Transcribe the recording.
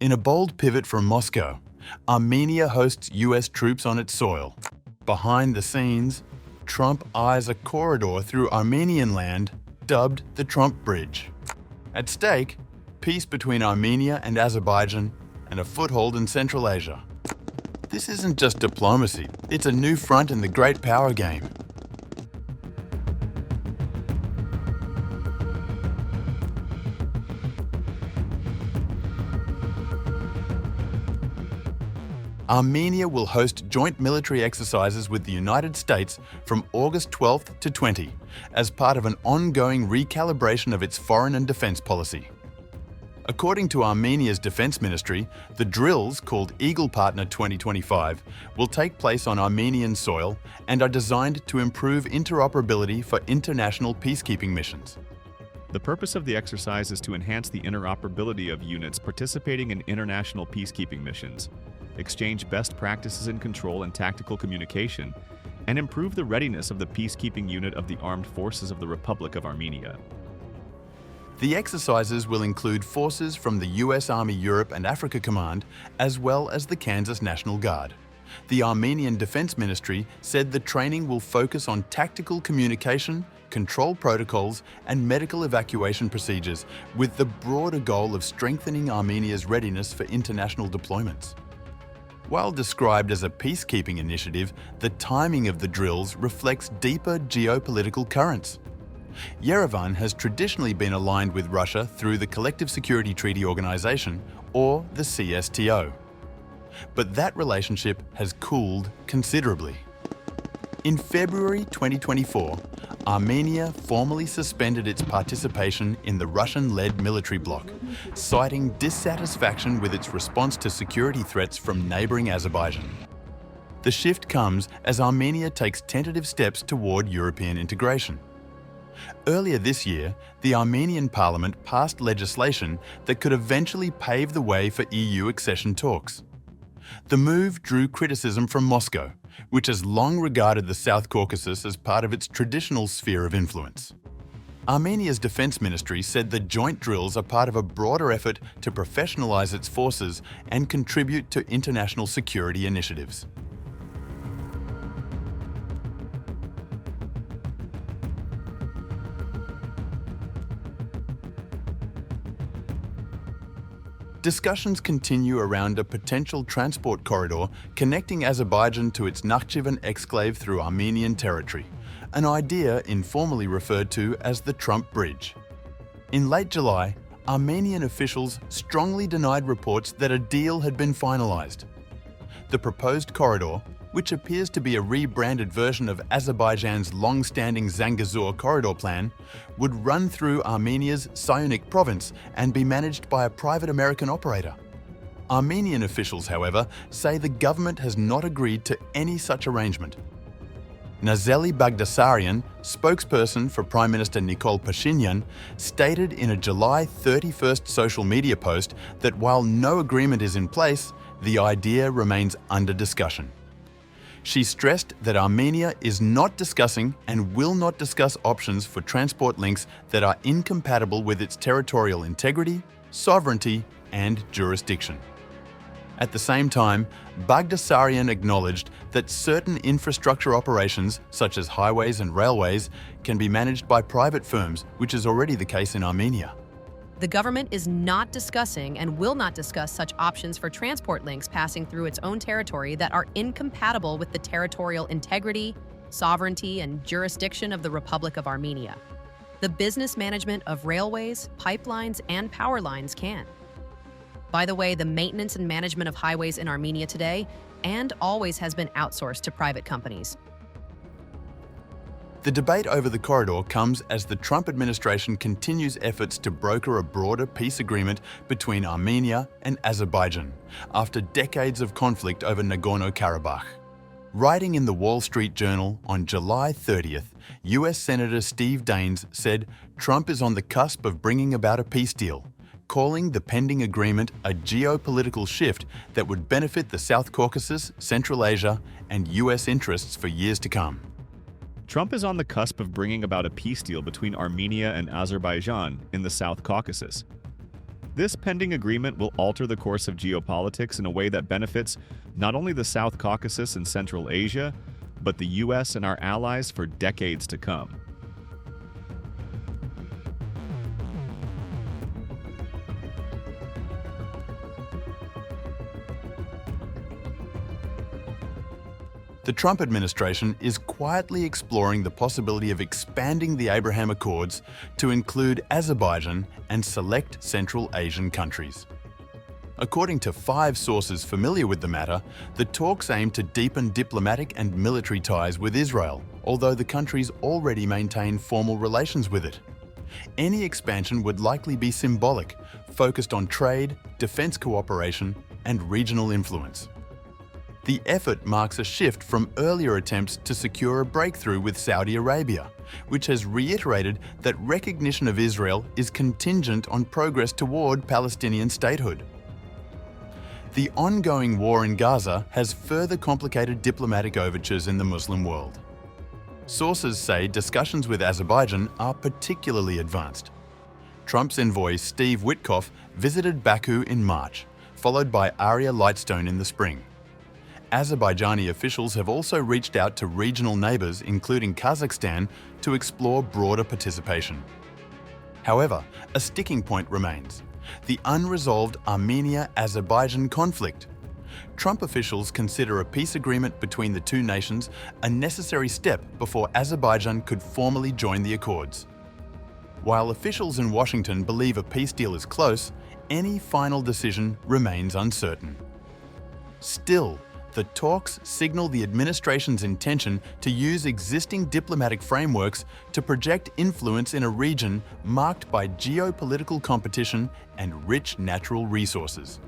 In a bold pivot from Moscow, Armenia hosts US troops on its soil. Behind the scenes, Trump eyes a corridor through Armenian land dubbed the Trump Bridge. At stake, peace between Armenia and Azerbaijan and a foothold in Central Asia. This isn't just diplomacy, it's a new front in the great power game. Armenia will host joint military exercises with the United States from August 12th to 20 as part of an ongoing recalibration of its foreign and defense policy. According to Armenia's defense ministry, the drills, called Eagle Partner 2025, will take place on Armenian soil and are designed to improve interoperability for international peacekeeping missions. The purpose of the exercise is to enhance the interoperability of units participating in international peacekeeping missions, exchange best practices in control and tactical communication, and improve the readiness of the peacekeeping unit of the Armed Forces of the Republic of Armenia. The exercises will include forces from the US Army Europe and Africa Command, as well as the Kansas National Guard. The Armenian Defense Ministry said the training will focus on tactical communication, control protocols, and medical evacuation procedures, with the broader goal of strengthening Armenia's readiness for international deployments. While described as a peacekeeping initiative, the timing of the drills reflects deeper geopolitical currents. Yerevan has traditionally been aligned with Russia through the Collective Security Treaty Organization, or the CSTO. But that relationship has cooled considerably. In February 2024, Armenia formally suspended its participation in the Russian-led military bloc, citing dissatisfaction with its response to security threats from neighboring Azerbaijan. The shift comes as Armenia takes tentative steps toward European integration. Earlier this year, the Armenian parliament passed legislation that could eventually pave the way for EU accession talks. The move drew criticism from Moscow, which has long regarded the South Caucasus as part of its traditional sphere of influence. Armenia's defense ministry said the joint drills are part of a broader effort to professionalize its forces and contribute to international security initiatives. Discussions continue around a potential transport corridor connecting Azerbaijan to its Nakhchivan exclave through Armenian territory, an idea informally referred to as the Trump Bridge. In late July, Armenian officials strongly denied reports that a deal had been finalized. The proposed corridor, which appears to be a rebranded version of Azerbaijan's long-standing Zangezur corridor plan, would run through Armenia's Syunik province and be managed by a private American operator. Armenian officials, however, say the government has not agreed to any such arrangement. Nazeli Bagdasaryan, spokesperson for Prime Minister Nikol Pashinyan, stated in a July 31st social media post that while no agreement is in place, the idea remains under discussion. She stressed that Armenia is not discussing and will not discuss options for transport links that are incompatible with its territorial integrity, sovereignty, and jurisdiction. At the same time, Bagdasaryan acknowledged that certain infrastructure operations, such as highways and railways, can be managed by private firms, which is already the case in Armenia. The government is not discussing and will not discuss such options for transport links passing through its own territory that are incompatible with the territorial integrity, sovereignty, and jurisdiction of the Republic of Armenia. The business management of railways, pipelines, and power lines can. By the way, the maintenance and management of highways in Armenia today and always has been outsourced to private companies. The debate over the corridor comes as the Trump administration continues efforts to broker a broader peace agreement between Armenia and Azerbaijan after decades of conflict over Nagorno-Karabakh. Writing in the Wall Street Journal on July 30th, US Senator Steve Daines said Trump is on the cusp of bringing about a peace deal, calling the pending agreement a geopolitical shift that would benefit the South Caucasus, Central Asia, and US interests for years to come. Trump is on the cusp of bringing about a peace deal between Armenia and Azerbaijan in the South Caucasus. This pending agreement will alter the course of geopolitics in a way that benefits not only the South Caucasus and Central Asia, but the U.S. and our allies for decades to come. The Trump administration is quietly exploring the possibility of expanding the Abraham Accords to include Azerbaijan and select Central Asian countries. According to 5 sources familiar with the matter, the talks aim to deepen diplomatic and military ties with Israel, although the countries already maintain formal relations with it. Any expansion would likely be symbolic, focused on trade, defense cooperation, and regional influence. The effort marks a shift from earlier attempts to secure a breakthrough with Saudi Arabia, which has reiterated that recognition of Israel is contingent on progress toward Palestinian statehood. The ongoing war in Gaza has further complicated diplomatic overtures in the Muslim world. Sources say discussions with Azerbaijan are particularly advanced. Trump's envoy Steve Witkoff visited Baku in March, followed by Arya Lightstone in the spring. Azerbaijani officials have also reached out to regional neighbours, including Kazakhstan, to explore broader participation. However, a sticking point remains: the unresolved Armenia-Azerbaijan conflict. Trump officials consider a peace agreement between the two nations a necessary step before Azerbaijan could formally join the accords. While officials in Washington believe a peace deal is close, any final decision remains uncertain. Still, the talks signal the administration's intention to use existing diplomatic frameworks to project influence in a region marked by geopolitical competition and rich natural resources.